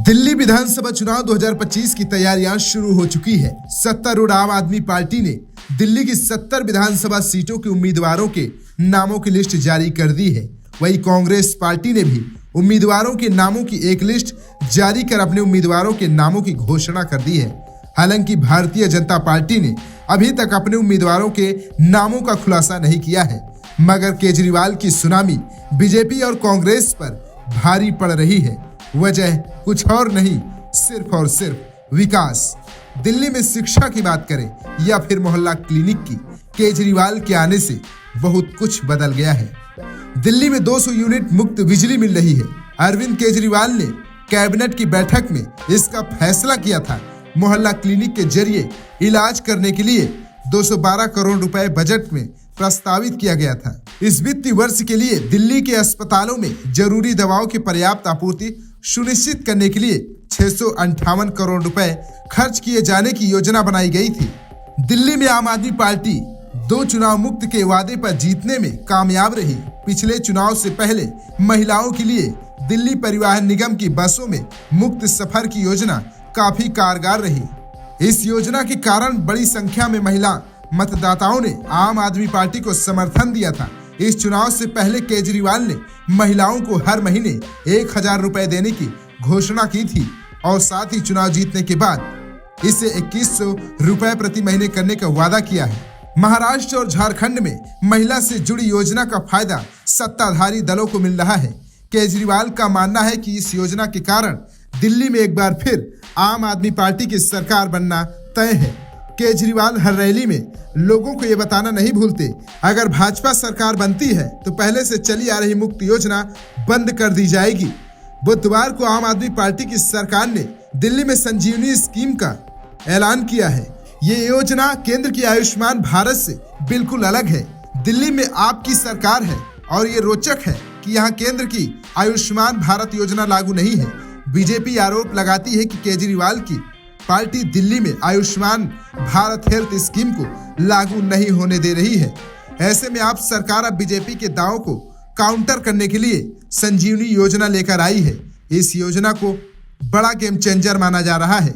दिल्ली विधानसभा चुनाव 2025 की तैयारियां शुरू हो चुकी है। सत्तारूढ़ आम आदमी पार्टी ने दिल्ली की 70 विधानसभा सीटों के उम्मीदवारों के नामों की लिस्ट जारी कर दी है। वहीं कांग्रेस पार्टी ने भी उम्मीदवारों के नामों की एक लिस्ट जारी कर अपने उम्मीदवारों के नामों की घोषणा कर दी है। हालांकि भारतीय जनता पार्टी ने अभी तक अपने उम्मीदवारों के नामों का खुलासा नहीं किया है, मगर केजरीवाल की सुनामी बीजेपी और कांग्रेस पर भारी पड़ रही है। वजह कुछ और नहीं, सिर्फ और सिर्फ विकास। दिल्ली में शिक्षा की बात करें या फिर मोहल्ला क्लिनिक की, केजरीवाल के आने से बहुत कुछ बदल गया है। दिल्ली में 200 यूनिट मुफ्त बिजली मिल रही है। अरविंद केजरीवाल ने कैबिनेट की बैठक में इसका फैसला किया था। मोहल्ला क्लिनिक के जरिए इलाज करने के लिए 212 करोड़ रुपए बजट में प्रस्तावित किया गया था। इस वित्तीय वर्ष के लिए दिल्ली के अस्पतालों में जरूरी दवाओं की पर्याप्त आपूर्ति सुनिश्चित करने के लिए 658 करोड़ रुपए खर्च किए जाने की योजना बनाई गई थी। दिल्ली में आम आदमी पार्टी 2 चुनाव मुक्त के वादे पर जीतने में कामयाब रही। पिछले चुनाव से पहले महिलाओं के लिए दिल्ली परिवहन निगम की बसों में मुफ्त सफर की योजना काफी कारगर रही। इस योजना के कारण बड़ी संख्या में महिला मतदाताओं ने आम आदमी पार्टी को समर्थन दिया था। इस चुनाव से पहले केजरीवाल ने महिलाओं को हर महीने 1000 रुपए देने की घोषणा की थी और साथ ही चुनाव जीतने के बाद इसे 2100 रुपए प्रति महीने करने का वादा किया है। महाराष्ट्र और झारखंड में महिला से जुड़ी योजना का फायदा सत्ताधारी दलों को मिल रहा है। केजरीवाल का मानना है कि इस योजना के कारण दिल्ली में एक बार फिर आम आदमी पार्टी की सरकार बनना तय है। केजरीवाल हर रैली में लोगों को ये बताना नहीं भूलते, अगर भाजपा सरकार बनती है तो पहले से चली आ रही मुफ्त योजना बंद कर दी जाएगी। बुधवार को आम आदमी पार्टी की सरकार ने दिल्ली में संजीवनी स्कीम का ऐलान किया है। ये योजना केंद्र की आयुष्मान भारत से बिल्कुल अलग है। दिल्ली में आपकी सरकार है और ये रोचक है कि यहाँ केंद्र की आयुष्मान भारत योजना लागू नहीं है। बीजेपी आरोप लगाती है कि केजरीवाल की पार्टी दिल्ली में आयुष्मान भारत हेल्थ स्कीम को लागू नहीं होने दे रही है। ऐसे में आप सरकार अब बीजेपी के दावों को काउंटर करने के लिए संजीवनी योजना लेकर आई है। इस योजना को बड़ा गेम चेंजर माना जा रहा है।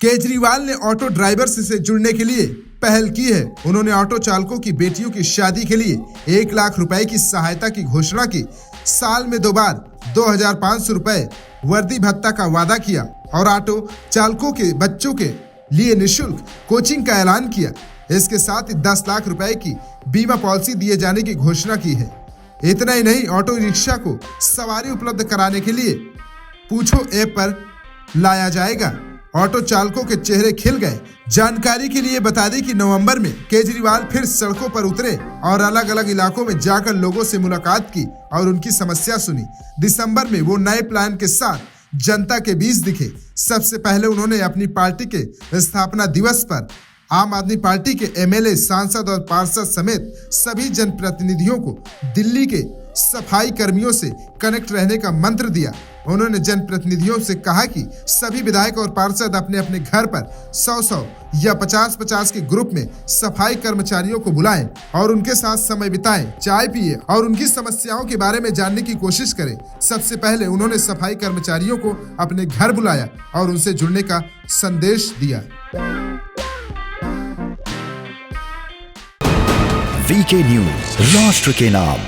केजरीवाल ने ऑटो ड्राइवर्स से जुड़ने के लिए पहल की है। उन्होंने ऑटो चालकों की बेटियों की शादी के लिए 1 लाख रुपए की सहायता की घोषणा की। साल में 2 बार 2500 रुपए वर्दी भत्ता का वादा किया और ऑटो चालकों के बच्चों के लिए निःशुल्क कोचिंग का ऐलान किया। इसके साथ ही 10 लाख रुपए की बीमा पॉलिसी दिए जाने की घोषणा की है। इतना ही नहीं, ऑटो रिक्शा को सवारी उपलब्ध कराने के लिए पूछो ऐप पर लाया जाएगा। ऑटो चालकों के चेहरे खिल गए। जानकारी के लिए बता दें कि नवंबर में केजरीवाल फिर सड़कों पर उतरे और अलग अलग इलाकों में जाकर लोगों से मुलाकात की और उनकी समस्या सुनी। दिसंबर में वो नए प्लान के साथ जनता के बीच दिखे। सबसे पहले उन्होंने अपनी पार्टी के स्थापना दिवस पर आम आदमी पार्टी के एमएलए, सांसद और पार्षद समेत सभी जनप्रतिनिधियों को दिल्ली के सफाई कर्मियों से कनेक्ट रहने का मंत्र दिया। उन्होंने जनप्रतिनिधियों से कहा कि सभी विधायक और पार्षद अपने अपने घर पर 100-100 या 50-50 के ग्रुप में सफाई कर्मचारियों को बुलाएं और उनके साथ समय बिताएं, चाय पिए और उनकी समस्याओं के बारे में जानने की कोशिश करें। सबसे पहले उन्होंने सफाई कर्मचारियों को अपने घर बुलाया और उनसे जुड़ने का संदेश दिया। वीके न्यूज, राष्ट्र के नाम।